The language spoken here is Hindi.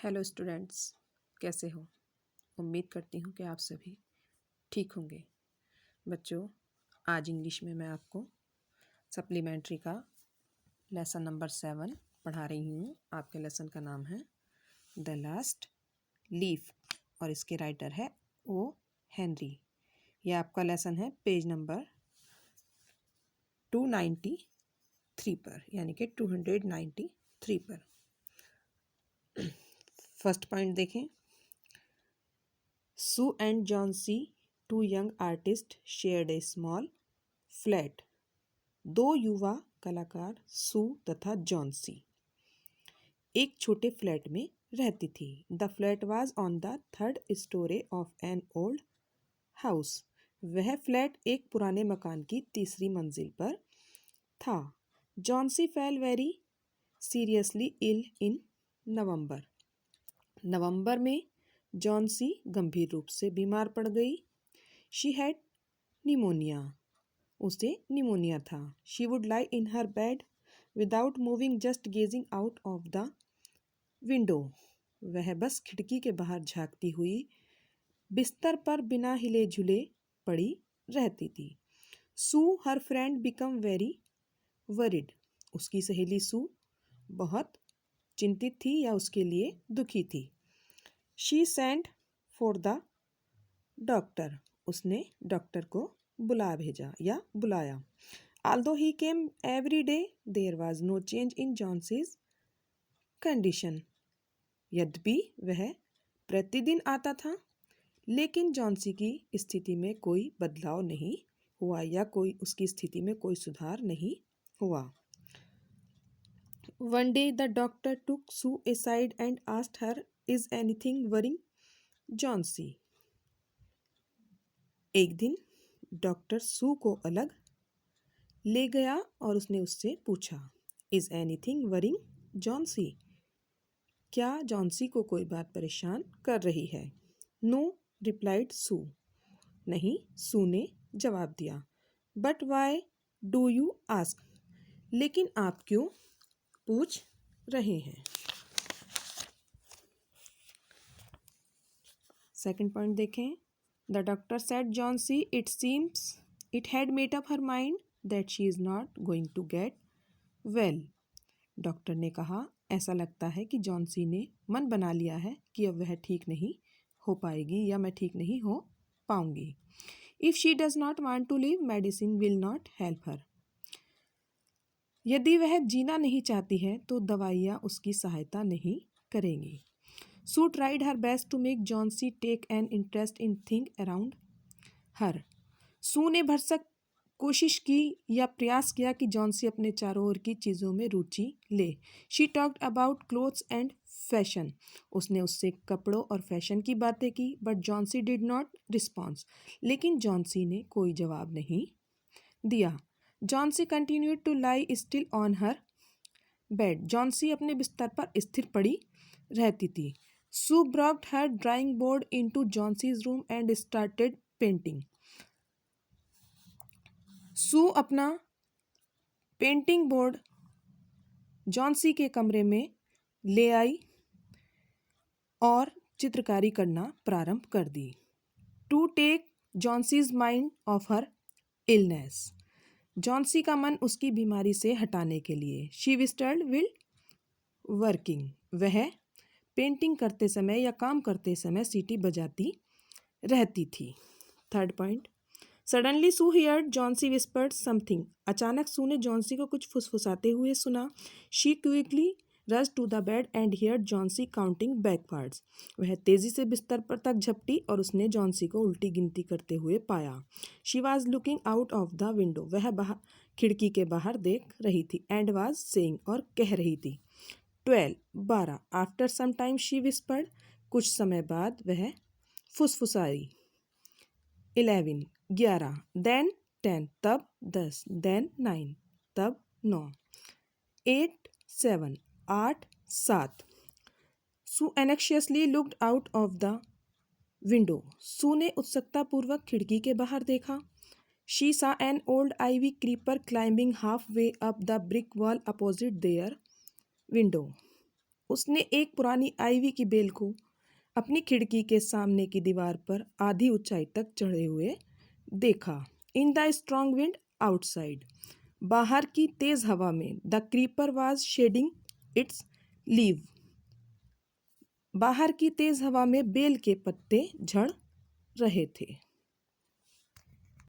हेलो स्टूडेंट्स, कैसे हो? उम्मीद करती हूँ कि आप सभी ठीक होंगे। बच्चों, आज इंग्लिश में मैं आपको सप्लीमेंट्री का लेसन नंबर 7 पढ़ा रही हूँ। आपके लेसन का नाम है द लास्ट लीफ और इसके राइटर है ओ हेनरी। यह आपका लेसन है पेज नंबर 293 पर, यानी कि 293 पर। फर्स्ट पॉइंट देखें। Sue and Johnsy, two young artists, shared a small flat. दो युवा कलाकार सू तथा जॉन्सी एक छोटे फ्लैट में रहती थी। The flat was on the third storey of an old house. वह फ्लैट एक पुराने मकान की तीसरी मंजिल पर था। Johnsy fell very seriously ill in November. नवंबर में जॉन्सी गंभीर रूप से बीमार पड़ गई। She had pneumonia. उसे निमोनिया था। She would lie in her bed without moving, just gazing out of the window. वह बस खिड़की के बाहर झांकती हुई बिस्तर पर बिना हिले झुले पड़ी रहती थी। Sue her friend become very worried. उसकी सहेली सू बहुत चिंतित थी या उसके लिए दुखी थी। She sent for the doctor. उसने डॉक्टर को बुलाया। Although he came every day, there was no change in Johnson's condition. यद्यपि वह प्रतिदिन आता था, लेकिन जॉन्सी की स्थिति में कोई बदलाव नहीं हुआ या उसकी स्थिति में कोई सुधार नहीं हुआ। One day the doctor took Sue aside and asked her, "Is anything worrying Johnsy?" एक दिन डॉक्टर सू को अलग ले गया और उसने उससे पूछा, "Is anything worrying Johnsy?" क्या जॉन्सी को कोई बात परेशान कर रही है? "No," replied Sue. नहीं, सू ने जवाब दिया। "But why do you ask?" लेकिन आप क्यों पूछ रहे हैं? सेकंड पॉइंट देखें। The doctor said Johnsy it seems it had made up her mind that she is not going to get well. Doctor ने कहा, ऐसा लगता है कि जॉन्सी ने मन बना लिया है कि अब वह ठीक नहीं हो पाएगी या मैं ठीक नहीं हो पाऊंगी। If she does not want to live, medicine will not help her. यदि वह जीना नहीं चाहती है तो दवाइयाँ उसकी सहायता नहीं करेंगी। Sue tried her best to make Johnsy take an interest in things around her. सू ने भरसक कोशिश की या प्रयास किया कि जॉन्सी अपने चारों ओर की चीज़ों में रुचि ले। She talked about clothes and fashion. उसने उससे कपड़ों और फैशन की बातें की, but Johnsy did not respond. लेकिन जॉन्सी ने कोई जवाब नहीं दिया। Johnsy continued to lie still on her bed. Johnsy अपने बिस्तर पर स्थिर पड़ी रहती थी। Sue brought her drawing board into Johnson's room and started painting. सू अपना पेंटिंग बोर्ड जॉन्सी के कमरे में ले आई और चित्रकारी करना प्रारंभ कर दी। To take Johnsy's mind off her illness. Johnsy का मन उसकी बीमारी से हटाने के लिए। She whistled while working. वह पेंटिंग करते समय या काम करते समय सीटी बजाती रहती थी। Third point. Suddenly Sue heard Johnsy whispered something. अचानक सू ने जॉन्सी को कुछ फुसफुसाते हुए सुना। She quickly rush to the bed and heard Johnsy counting backwards. वह तेजी से बिस्तर पर तक झपटी और उसने जॉन्सी को उल्टी गिनती करते हुए पाया। She was looking out of the window. वह खिड़की के बाहर देख रही थी। एंड वॉज सेइंग और कह रही थी, 12 12। After some time she whispered. कुछ समय बाद वह फुसफुसाई। 11 11। देन 10 तब 10। देन 9 तब 9। 8 7 8 7। Sue anxiously looked out of the window. Sue ने उत्सुकतापूर्वक खिड़की के बाहर देखा। She saw an old ivy creeper climbing halfway up the brick wall opposite their window. उसने एक पुरानी आईवी की बेल को अपनी खिड़की के सामने की दीवार पर आधी ऊंचाई तक चढ़े हुए देखा। In the strong wind outside, बाहर की तेज हवा में, the creeper was shedding its leave, बाहर की तेज हवा में बेल के पत्ते झड़ रहे थे।